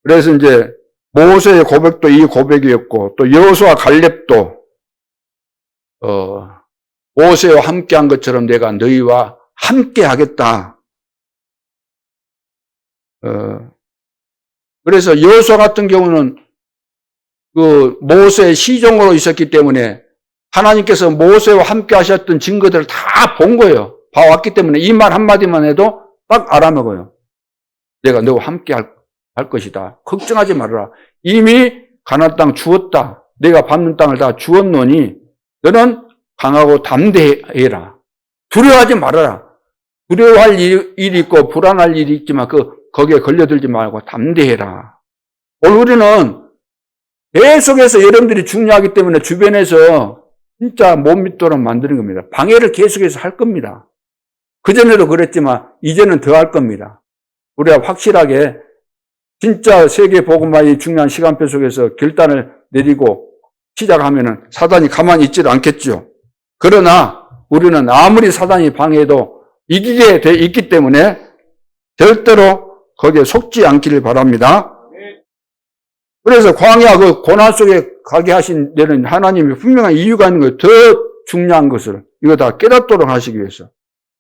그래서 이제 모세의 고백도 이 고백이었고, 또 여호수아 갈렙도 모세와 함께한 것처럼 내가 너희와 함께하겠다. 그래서 여호수아 같은 경우는 그 모세의 시종으로 있었기 때문에 하나님께서 모세와 함께 하셨던 증거들을 다 본 거예요. 봐왔기 때문에 이 말 한마디만 해도 딱 알아먹어요. 내가 너와 함께 할 것이다. 걱정하지 말아라. 이미 가나안 땅 주었다. 내가 밟는 땅을 다 주었노니 너는 강하고 담대해라. 두려워하지 말아라. 두려워할 일이 있고 불안할 일이 있지만 거기에 걸려들지 말고 담대해라. 오늘 우리는 계속해서 여러분들이 중요하기 때문에 주변에서 진짜 못 믿도록 만드는 겁니다. 방해를 계속해서 할 겁니다. 그전에도 그랬지만 이제는 더 할 겁니다. 우리가 확실하게 진짜 세계 복음화의 중요한 시간표 속에서 결단을 내리고 시작하면은 사단이 가만히 있지도 않겠죠. 그러나 우리는 아무리 사단이 방해해도 이기게 돼 있기 때문에 절대로 거기에 속지 않기를 바랍니다. 그래서 광야 그 고난 속에 가게 하신 데는 하나님이 분명한 이유가 있는 거예요. 더 중요한 것을 이거 다 깨닫도록 하시기 위해서,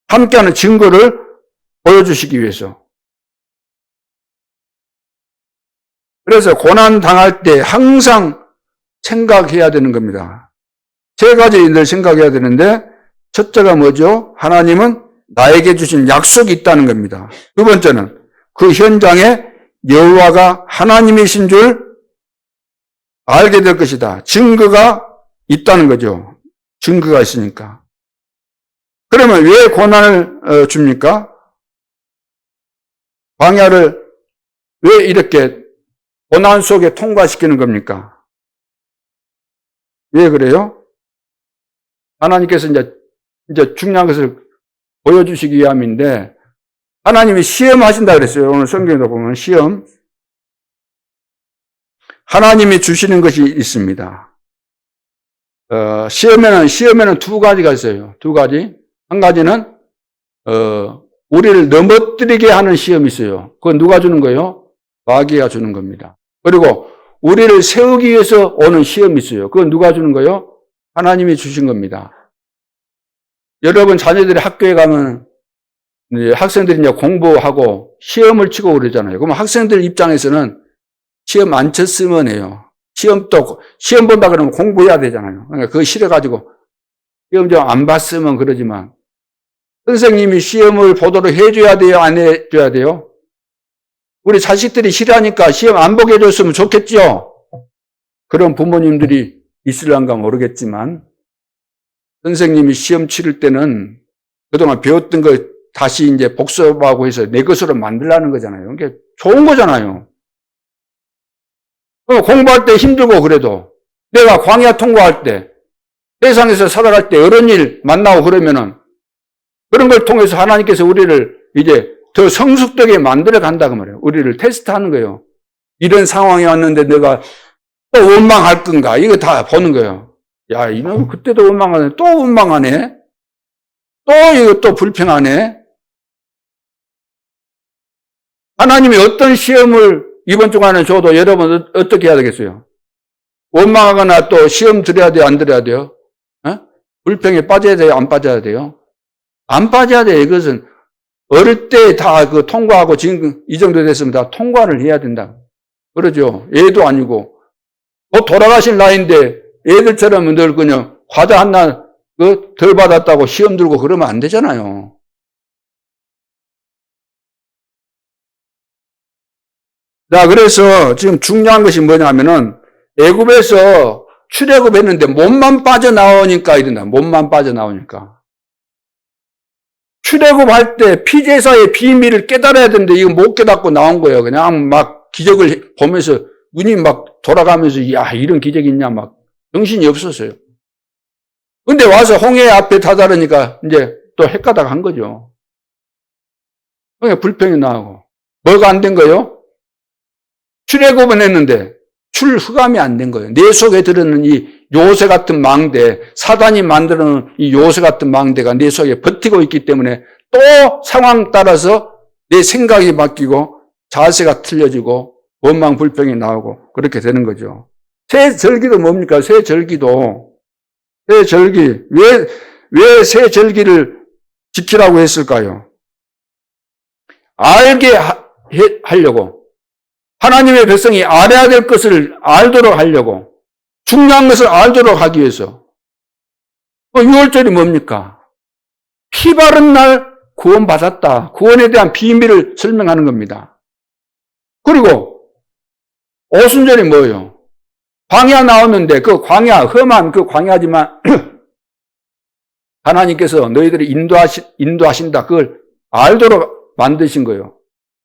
함께하는 증거를 보여주시기 위해서. 그래서 고난 당할 때 항상 생각해야 되는 겁니다. 세 가지 일을 생각해야 되는데, 첫째가 뭐죠? 하나님은 나에게 주신 약속이 있다는 겁니다. 두 번째는 그 현장에 여호와가 하나님이신 줄 알게 될 것이다. 증거가 있다는 거죠. 증거가 있으니까. 그러면 왜 고난을 줍니까? 광야를 왜 이렇게 고난 속에 통과시키는 겁니까? 왜 그래요? 하나님께서 이제 중요한 것을 보여주시기 위함인데, 하나님이 시험하신다 그랬어요. 오늘 성경에도 보면 시험. 하나님이 주시는 것이 있습니다. 시험에는 두 가지가 있어요. 두 가지. 한 가지는, 우리를 넘어뜨리게 하는 시험이 있어요. 그건 누가 주는 거예요? 마귀가 주는 겁니다. 그리고 우리를 세우기 위해서 오는 시험이 있어요. 그건 누가 주는 거예요? 하나님이 주신 겁니다. 여러분 자녀들이 학교에 가면 학생들이 이제 공부하고 시험을 치고 그러잖아요. 그러면 학생들 입장에서는 시험 안 쳤으면 해요. 시험 본다 그러면 공부해야 되잖아요. 그러니까 그거 싫어가지고 시험 좀 안 봤으면 그러지만, 선생님이 시험을 보도록 해줘야 돼요? 안 해줘야 돼요? 우리 자식들이 싫어하니까 시험 안 보게 해줬으면 좋겠죠? 그런 부모님들이 있을란가 모르겠지만, 선생님이 시험 치를 때는 그동안 배웠던 거 다시 이제 복습하고 해서 내 것으로 만들라는 거잖아요. 그게 좋은 거잖아요. 공부할 때 힘들고 그래도 내가 광야 통과할 때, 세상에서 살아갈 때 여러 일 만나고 그러면은 그런 걸 통해서 하나님께서 우리를 이제 더 성숙되게 만들어 간다고 말이에요. 우리를 테스트하는 거예요. 이런 상황이 왔는데 내가 또 원망할 건가? 이거 다 보는 거예요. 야, 이놈 그때도 원망하네. 또 원망하네. 또 이거 또 불평하네. 하나님이 어떤 시험을 이번 주간에 줘도 여러분 어떻게 해야 되겠어요? 원망하거나 또 시험 들여야 돼요? 안 들여야 돼요? 불평에 빠져야 돼요? 안 빠져야 돼요? 안 빠져야 돼요. 이것은 어릴 때 다 통과하고 지금 이 정도 됐으면 다 통과를 해야 된다. 그러죠. 애도 아니고. 곧 돌아가실 나이인데 애들처럼 늘 그냥 과자 하나 덜 받았다고 시험 들고 그러면 안 되잖아요. 자, 그래서 지금 중요한 것이 뭐냐면은 애굽에서 출애굽했는데 몸만 빠져나오니까 이런다. 몸만 빠져나오니까. 출애굽할 때 피제사의 비밀을 깨달아야 되는데 이거 못 깨닫고 나온 거예요. 그냥 막 기적을 보면서 눈이 막 돌아가면서 야, 이런 기적이 있냐 막 정신이 없었어요. 근데 와서 홍해 앞에 다다르니까 이제 또 헷가닥 한 거죠. 그러니까 불평이 나오고. 뭐가 안 된 거예요? 출애굽은 했는데 출흑암이 안 된 거예요. 내 속에 들어있는 이 요새 같은 망대, 사단이 만들어놓은 이 요새 같은 망대가 내 속에 버티고 있기 때문에 또 상황 따라서 내 생각이 바뀌고 자세가 틀려지고 원망, 불평이 나오고 그렇게 되는 거죠. 새 절기도 뭡니까? 새 절기도. 새 절기. 왜 새 절기를 지키라고 했을까요? 알게 하려고. 하나님의 백성이 알아야 될 것을 알도록 하려고. 중요한 것을 알도록 하기 위해서. 6월절이 뭡니까? 피 바른 날 구원받았다. 구원에 대한 비밀을 설명하는 겁니다. 그리고 오순절이 뭐예요? 광야 나오는데 그 광야, 험한 그 광야지만 하나님께서 너희들이 인도하신다. 그걸 알도록 만드신 거예요.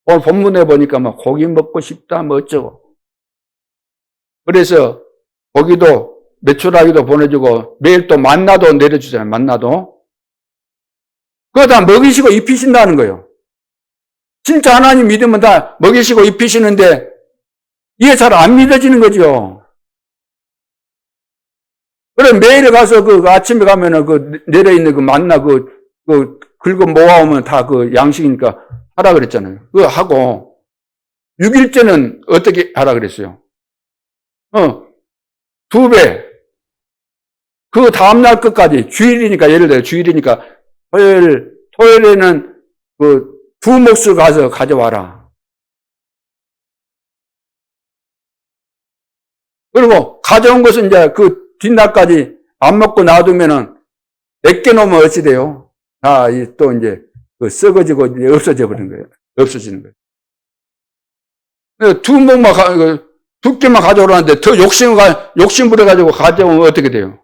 오늘 본문에 보니까 막 고기 먹고 싶다, 뭐 어쩌고. 그래서 고기도 메추라기도 보내주고 매일 또 만나도 내려주잖아요. 만나도. 그거 다 먹이시고 입히신다는 거예요. 진짜 하나님 믿으면 다 먹이시고 입히시는데 이게 잘 안 믿어지는 거죠. 그럼 매일 가서 그 아침에 가면은 그 내려있는 그 만나 그 긁어 모아오면 다 그 양식이니까 하라 그랬잖아요. 그거 하고 6일째는 어떻게 하라 그랬어요? 2배. 그 다음날 끝까지 주일이니까 예를 들어 주일이니까 토요일에는 그 2몫을 가서 가져와라. 그리고 가져온 것은 이제 그 뒷날까지 안 먹고 놔두면은 내게 놓으면 어찌 돼요? 또 이제 썩어지고 이제 없어져 버리는 거예요. 없어지는 거예요. 2몫만 2개만 가져오라는데 더 욕심 부려가지고 가져오면 어떻게 돼요?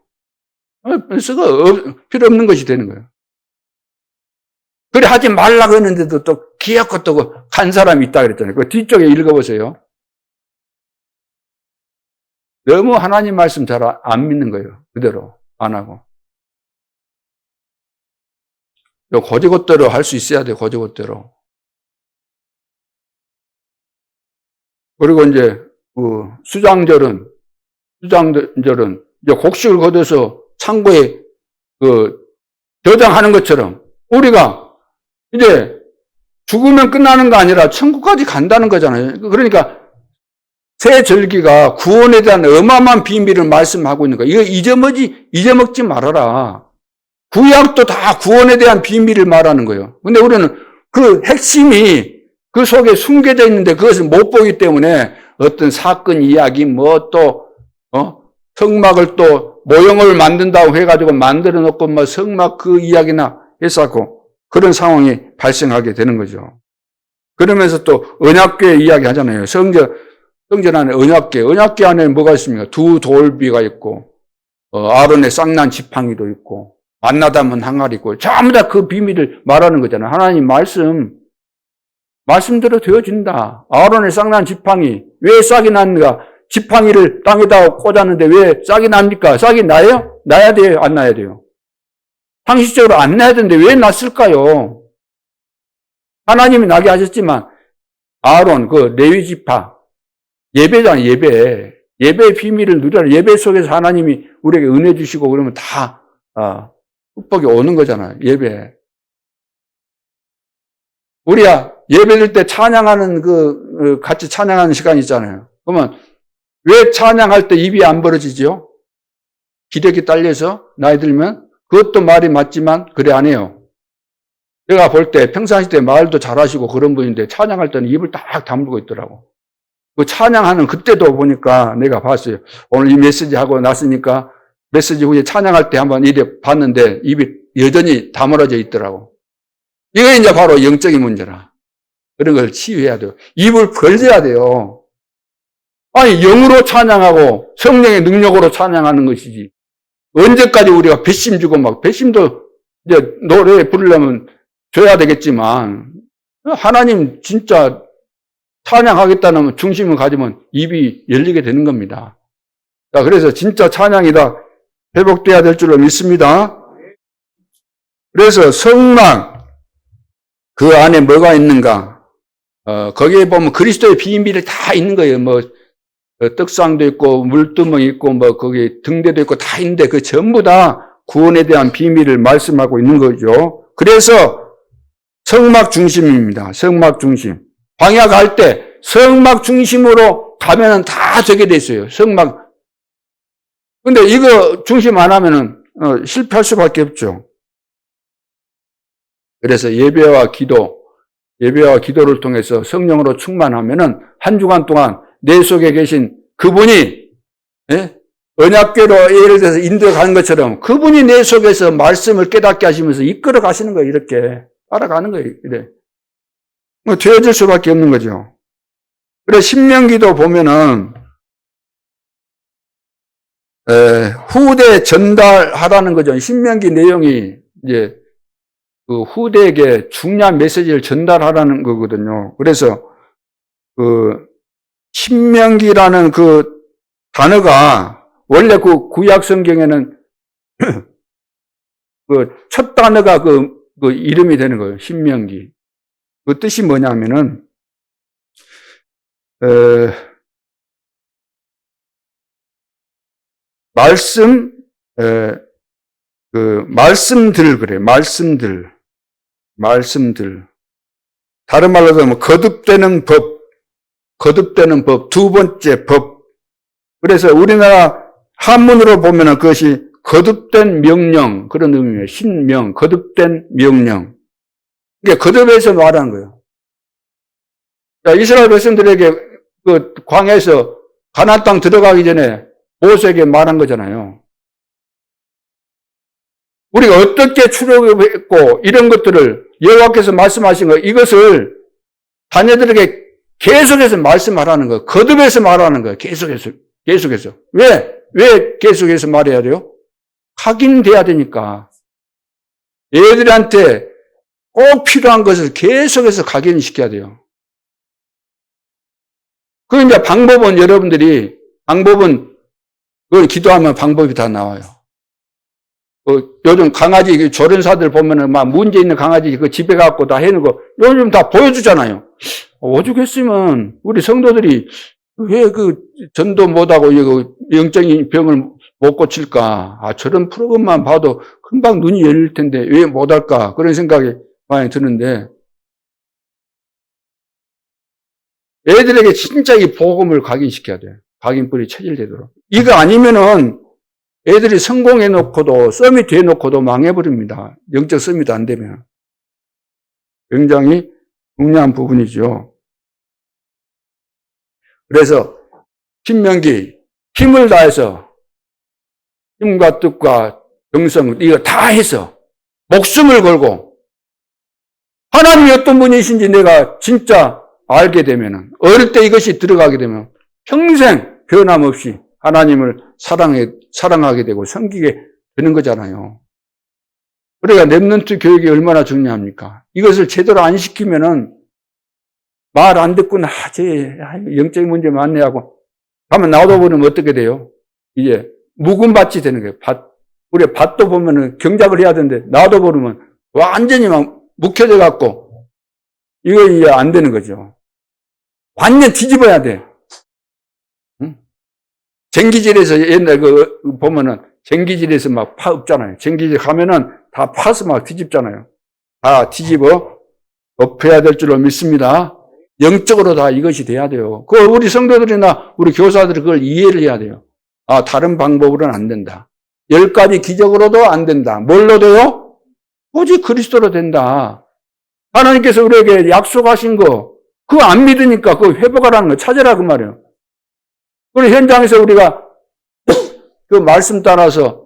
필요 없는 것이 되는 거예요. 그래 하지 말라고 했는데도 또 기어코 또 간 사람이 있다 그랬잖아요. 그 뒤쪽에 읽어보세요. 너무 하나님 말씀 잘 안 믿는 거예요. 그대로 안 하고. 고지곳대로 할 수 있어야 돼요. 고지곳대로. 그리고 이제 수장절은 이제 곡식을 걷어서 창고에 저장하는 것처럼 우리가 이제 죽으면 끝나는 거 아니라 천국까지 간다는 거잖아요. 그러니까 새 절기가 구원에 대한 어마어마한 비밀을 말씀하고 있는 거예요. 이거 잊어먹지 말아라. 구약도 다 구원에 대한 비밀을 말하는 거예요. 근데 우리는 그 핵심이 그 속에 숨겨져 있는데 그것을 못 보기 때문에 어떤 사건 이야기 성막을 또 모형을 만든다고 해가지고 만들어 놓고 성막 그 이야기나 해서고 그런 상황이 발생하게 되는 거죠. 그러면서 또 언약궤 이야기 하잖아요. 성전 안에 언약궤 안에 뭐가 있습니까? 2돌비가 있고 아론의 쌍난 지팡이도 있고 만나 담은 항아리 있고 전부 다 그 비밀을 말하는 거잖아요. 하나님 말씀대로 되어진다. 아론의 쌍난 지팡이 왜 싹이 났는가? 지팡이를 땅에다 꽂았는데 왜 싹이 납니까? 싹이 나요? 나야 돼요? 안 나야 돼요? 상식적으로 안 나야 되는데 왜 났을까요? 하나님이 나게 하셨지만 아론 그 레위 지파 예배잖아요. 예배의 비밀을 누려라. 예배 속에서 하나님이 우리에게 은혜 주시고 그러면 다 축복이 오는 거잖아요. 예배. 우리야 예배드릴 때 찬양하는 같이 찬양하는 시간이 있잖아요. 그러면 왜 찬양할 때 입이 안 벌어지죠? 기력이 딸려서 나이 들면 그것도 말이 맞지만 그래 안 해요. 내가 볼 때 평상시 때 말도 잘하시고 그런 분인데 찬양할 때는 입을 딱 다물고 있더라고. 그 찬양하는 그때도 보니까 내가 봤어요. 오늘 이 메시지 하고 났으니까 메시지 후에 찬양할 때 한번 이래 봤는데 입이 여전히 다물어져 있더라고. 이거 이제 바로 영적인 문제라. 그런 걸 치유해야 돼요. 입을 벌려야 돼요. 아니 영으로 찬양하고 성령의 능력으로 찬양하는 것이지. 언제까지 우리가 배심 주고 배심도 이제 노래 부르려면 줘야 되겠지만 하나님 진짜 찬양하겠다는 중심을 가지면 입이 열리게 되는 겁니다. 자, 그래서 진짜 찬양이다 회복돼야 될 줄로 믿습니다. 그래서 성막 그 안에 뭐가 있는가? 거기에 보면 그리스도의 비밀이 다 있는 거예요. 떡상도 있고 물두멍이 있고 거기 등대도 있고 다 있는데 그 전부 다 구원에 대한 비밀을 말씀하고 있는 거죠. 그래서 성막 중심입니다. 성막 중심. 광야 갈 때 성막 중심으로 가면은 다 되게 돼 있어요. 성막. 근데 이거 중심 안 하면은 실패할 수밖에 없죠. 그래서 예배와 기도를 통해서 성령으로 충만하면은 한 주간 동안 내 속에 계신 그분이, 예? 언약궤로 예를 들어서 인도에 가는 것처럼 그분이 내 속에서 말씀을 깨닫게 하시면서 이끌어 가시는 거예요. 이렇게 따라가는 거예요. 이래. 뭐 되어질 수밖에 없는 거죠. 그래서 신명기도 보면은 후대 전달하라는 거죠. 신명기 내용이 이제 그 후대에게 중요한 메시지를 전달하라는 거거든요. 그래서 그 신명기라는 그 단어가 원래 그 구약 성경에는 그 첫 단어가 그 이름이 되는 거예요. 신명기. 그 뜻이 뭐냐면은 말씀들 그래. 말씀들. 다른 말로 하면 거듭되는 법, 두 번째 법. 그래서 우리나라 한문으로 보면은 그것이 거듭된 명령, 그런 의미예요. 신명, 거듭된 명령. 이게 거듭해서 말하는 거예요. 자, 이스라엘 백성들에게 그 광야에서 가나안 땅 들어가기 전에 모세에게 말한 거잖아요. 우리가 어떻게 출애굽했고 이런 것들을 여호와께서 말씀하신 거, 이것을 자녀들에게 계속해서 말씀하라는 거예요. 거듭해서 말하는 거예요. 계속해서. 왜 계속해서 말해야 돼요? 확인돼야 되니까. 애들한테 꼭 필요한 것을 계속해서 각인시켜야 돼요. 그 이제 방법은 그걸 기도하면 방법이 다 나와요. 요즘 강아지 조련사들 보면은 막 문제 있는 강아지 그 집에 갖고 다 해놓은 거 요즘 다 보여주잖아요. 오죽했으면 우리 성도들이 왜 그 전도 못하고 이거 영적인 병을 못 고칠까? 저런 프로그램만 봐도 금방 눈이 열릴 텐데 왜 못할까? 그런 생각이 많이 드는데, 애들에게 진짜 이 복음을 각인시켜야 돼요. 각인뿔이 체질되도록. 이거 아니면은 애들이 성공해놓고도 서밋 해놓고도 망해버립니다. 영적 서밋 안 되면. 굉장히 중요한 부분이죠. 그래서 신명기 힘을 다해서 힘과 뜻과 정성 이거 다 해서 목숨을 걸고 하나님이 어떤 분이신지 내가 진짜 알게 되면은, 어릴 때 이것이 들어가게 되면 평생 변함없이 하나님을 사랑하게 되고 섬기게 되는 거잖아요. 그러니까 렘넌트 교육이 얼마나 중요합니까? 이것을 제대로 안 시키면은 말 안 듣구나, 영적인 문제 많네 하고 가면 놔둬버리면 어떻게 돼요? 이제 묵은밭이 되는 거예요. 우리 밭도 보면은 경작을 해야 되는데 놔둬버리면 완전히 막 묵혀져 갖고 이거 이제 안 되는 거죠. 완전 뒤집어야 돼. 응? 쟁기질에서 옛날 보면은 쟁기질에서 막 없잖아요. 쟁기질 가면은 다 파서 막 뒤집잖아요. 다 뒤집어 엎어야 될 줄로 믿습니다. 영적으로 다 이것이 돼야 돼요. 그걸 우리 성도들이나 우리 교사들이 그걸 이해를 해야 돼요. 다른 방법으로는 안 된다. 10가지 기적으로도 안 된다. 뭘로 돼요? 오직 그리스도로 된다. 하나님께서 우리에게 약속하신 거, 그거 안 믿으니까 그거 회복하라는 거 찾아라 그 말이에요. 그리고 현장에서 우리가 그 말씀 따라서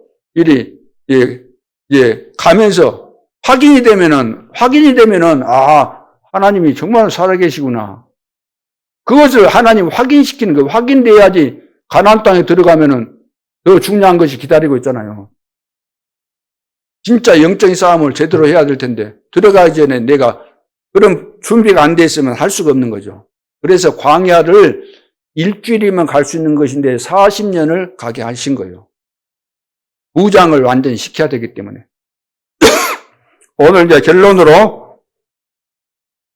가면서 확인이 되면은 하나님이 정말 살아계시구나. 그것을 하나님 확인시키는 거, 확인돼야지 가나안 땅에 들어가면은 더 중요한 것이 기다리고 있잖아요. 진짜 영적인 싸움을 제대로 해야 될 텐데 들어가기 전에 내가 그런 준비가 안 돼 있으면 할 수가 없는 거죠. 그래서 광야를 일주일이면 갈 수 있는 것인데 40년을 가게 하신 거예요. 무장을 완전히 시켜야 되기 때문에. 오늘 이제 결론으로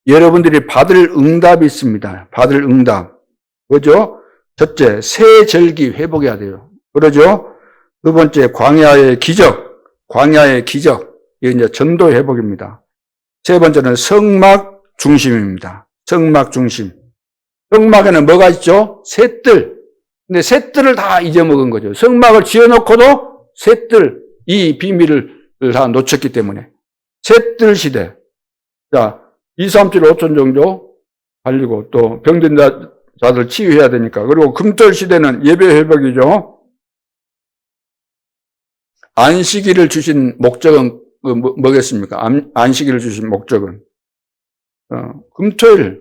여러분들이 받을 응답이 있습니다. 받을 응답. 그죠? 첫째, 새 절기 회복해야 돼요. 그러죠? 두 번째, 광야의 기적. 이게 이제 전도 회복입니다. 세 번째는 성막 중심입니다. 성막 중심. 성막에는 뭐가 있죠? 셋들. 근데 셋들을 다 잊어먹은 거죠. 성막을 지어놓고도 셋들, 이 비밀을 다 놓쳤기 때문에. 셋들 시대. 자, 2, 3, 7, 5천 정도 달리고 또 병든 자들 치유해야 되니까. 그리고 금돌 시대는 예배 회복이죠. 안식일을 주신 목적은 뭐겠습니까? 안식일을 주신 목적은.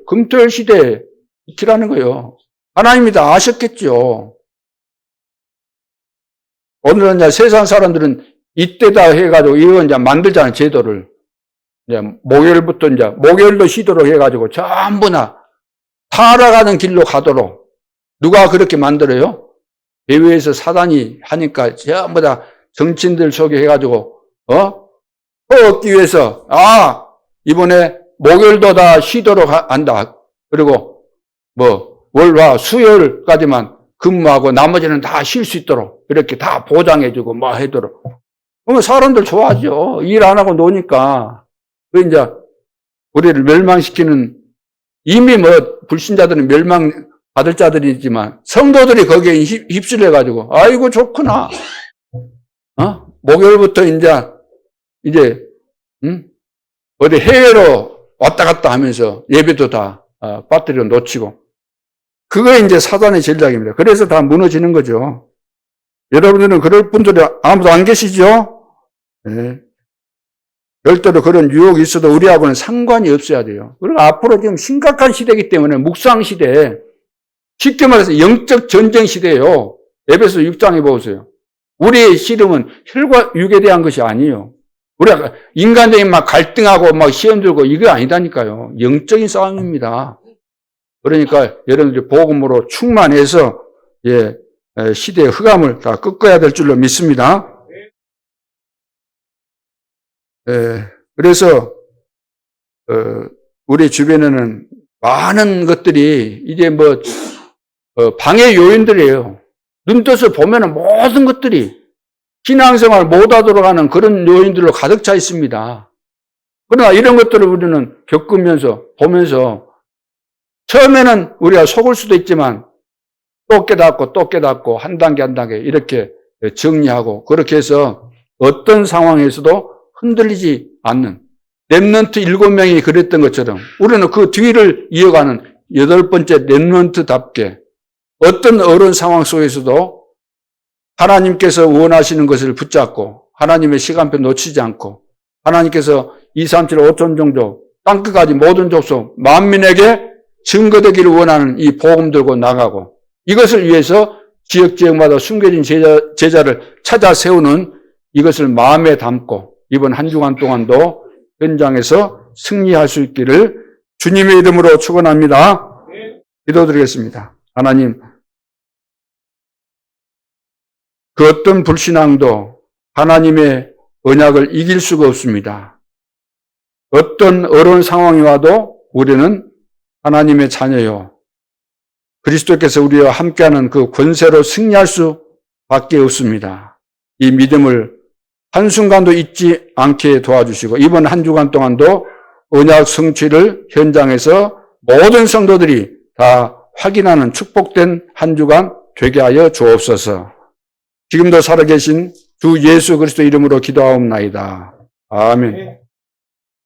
금토일 시대에 지키라는 거예요. 하나님이 다 아셨겠죠. 오늘은 이제 세상 사람들은 이때다 해가지고 이거 이제 만들잖아요, 제도를. 이제 목요일부터 이제 목요일도 쉬도록 해가지고 전부 다 타락하는 길로 가도록 누가 그렇게 만들어요? 대회에서 사단이 하니까 전부 다 정치인들 소개해가지고 얻기 위해서 이번에 목요일도 다 쉬도록 한다. 그리고 월화 수요일까지만 근무하고 나머지는 다 쉴 수 있도록 이렇게 다 보장해주고 해도록. 그러면 사람들 좋아하죠. 일 안 하고 노니까. 그 이제 우리를 멸망시키는 이미 불신자들은 멸망받을 자들이지만 성도들이 거기에 휩쓸려가지고 아이고 좋구나. 목요일부터 이제 어디 해외로 왔다 갔다 하면서 예배도 다 배터리로 놓치고. 그거 이제 사단의 전략입니다. 그래서 다 무너지는 거죠. 여러분들은 그럴 분들이 아무도 안 계시죠? 네. 별도로 그런 유혹이 있어도 우리하고는 상관이 없어야 돼요. 그리고 앞으로 지금 심각한 시대이기 때문에 묵상 시대, 쉽게 말해서 영적 전쟁 시대예요. 에베소 6장에 보세요. 우리의 씨름은 혈과 육에 대한 것이 아니에요. 우리가 인간적인 갈등하고 시험 들고 이거 아니다니까요. 영적인 싸움입니다. 그러니까 여러분들이 복음으로 충만해서 시대의 흑암을 다 꺾어야 될 줄로 믿습니다. 그래서 우리 주변에는 많은 것들이 이제 방해 요인들이에요. 눈 떠서 보면은 모든 것들이 신앙생활 못하도록 하는 그런 요인들로 가득 차 있습니다. 그러나 이런 것들을 우리는 겪으면서 보면서 처음에는 우리가 속을 수도 있지만 또 깨닫고 한 단계 한 단계 이렇게 정리하고 그렇게 해서 어떤 상황에서도 흔들리지 않는 렘넌트 7명이 그랬던 것처럼 우리는 그 뒤를 이어가는 8번째 렘넌트답게 어떤 어려운 상황 속에서도 하나님께서 원하시는 것을 붙잡고 하나님의 시간표 놓치지 않고 하나님께서 2, 3, 7, 5천 정도 땅끝까지 모든 족속 만민에게 증거되기를 원하는 이 복음 들고 나가고 이것을 위해서 지역마다 숨겨진 제자를 찾아 세우는 이것을 마음에 담고 이번 한 주간 동안도 현장에서 승리할 수 있기를 주님의 이름으로 축원합니다. 기도드리겠습니다. 하나님, 그 어떤 불신앙도 하나님의 언약을 이길 수가 없습니다. 어떤 어려운 상황이 와도 우리는 하나님의 자녀요. 그리스도께서 우리와 함께하는 그 권세로 승리할 수밖에 없습니다. 이 믿음을 한순간도 잊지 않게 도와주시고 이번 한 주간 동안도 언약 성취를 현장에서 모든 성도들이 다 확인하는 축복된 한 주간 되게 하여 주옵소서. 지금도 살아계신 주 예수 그리스도 이름으로 기도하옵나이다. 아멘.